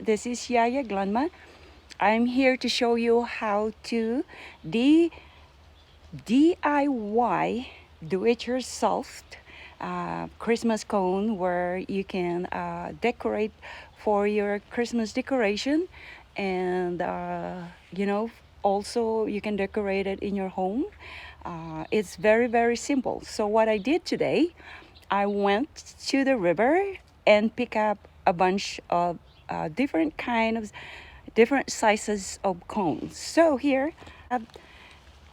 This is Yaya Glanma. I'm here to show you how to DIY, do-it-yourself Christmas cone where you can decorate for your Christmas decoration, and also you can decorate it in your home. It's very simple. So what I did today, I went to the river and pick up a bunch of different sizes of cones. So here I have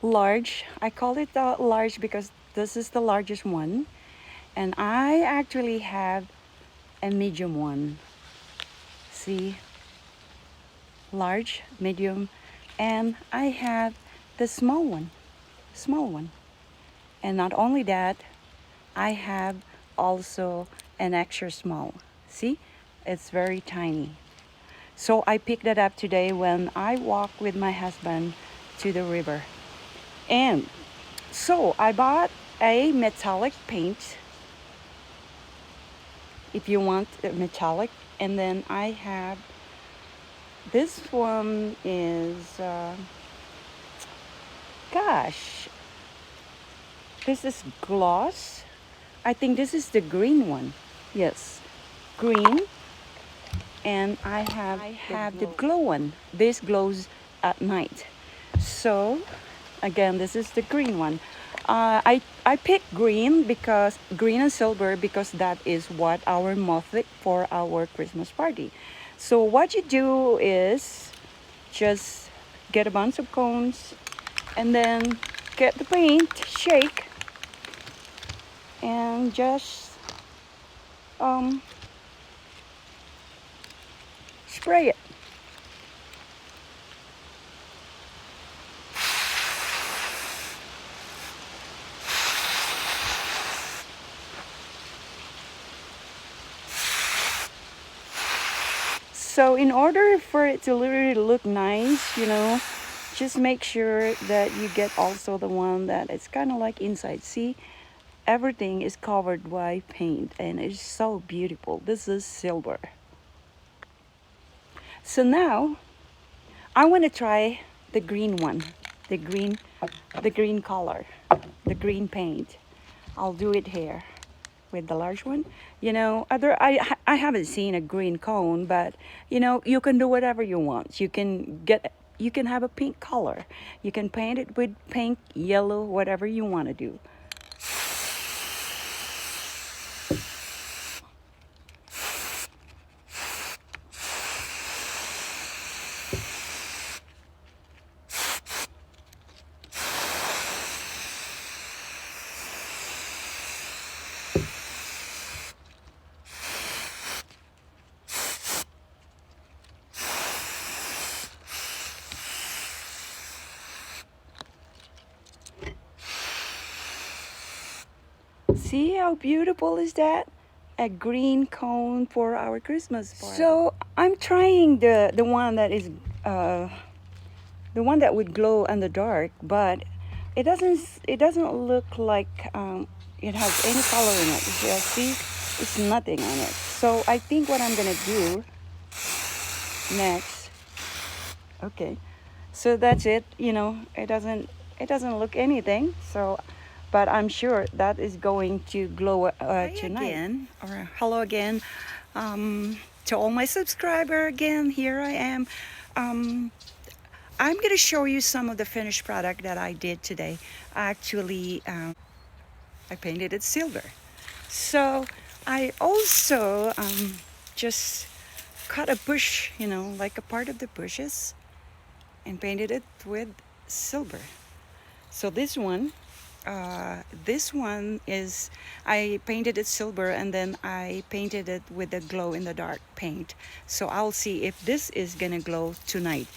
large. I call it large because this is the largest one, and I actually have a medium one. See, large, medium, and I have the small one. And not only that, I have also an extra small. See, it's very tiny. So I picked that up today when I walked with my husband to the river. And so I bought a metallic paint if you want metallic. And then I have this one is, gosh, this is gloss. I think this is the green one. Yes, green. And I have the glow one. This glows at night. So again, this is the green one. I picked green and silver because that is what our motif for our Christmas party. So what you do is just get a bunch of cones and then get the paint, shake, and just spray it. So in order for it to really look nice, just make sure that you get also the one that it's kind of like inside. See, everything is covered by paint and it's so beautiful. This is silver. So now I want to try the green one, the green color, the green paint. I'll do it here with the large one. I haven't seen a green cone, but you can do whatever you want. You can have a pink color. You can paint it with pink, yellow, whatever you want to do. See how beautiful is that? A green cone for our Christmas party. So I'm trying the one that is the one that would glow in the dark, but it doesn't look like it has any color in it. Just see, it's nothing on it. So I think what I'm gonna do next. Okay, so that's it. It doesn't look anything. So. But I'm sure that is going to glow tonight. Again, or hello again, to all my subscribers again. Here I am. I'm going to show you some of the finished product that I did today. Actually, I painted it silver. So I also just cut a bush, like a part of the bushes, and painted it with silver. So this one is, I painted it silver and then I painted it with the glow in the dark paint. So I'll see if this is gonna glow tonight.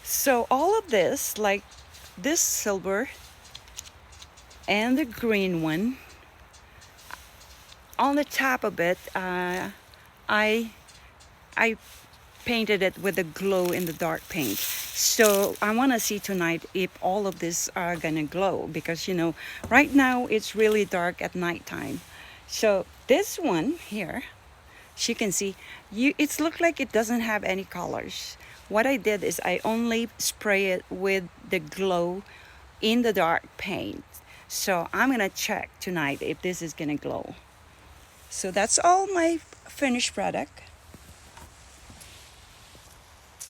So all of this, like this silver and the green one, on the top of it, I painted it with the glow in the dark paint. So I want to see tonight if all of this are gonna glow, because right now it's really dark at nighttime. So this one here, As you can see, it's looked like it doesn't have any colors. What I did is I only spray it with the glow in the dark paint. So I'm gonna check tonight if this is gonna glow. So that's all my finished product.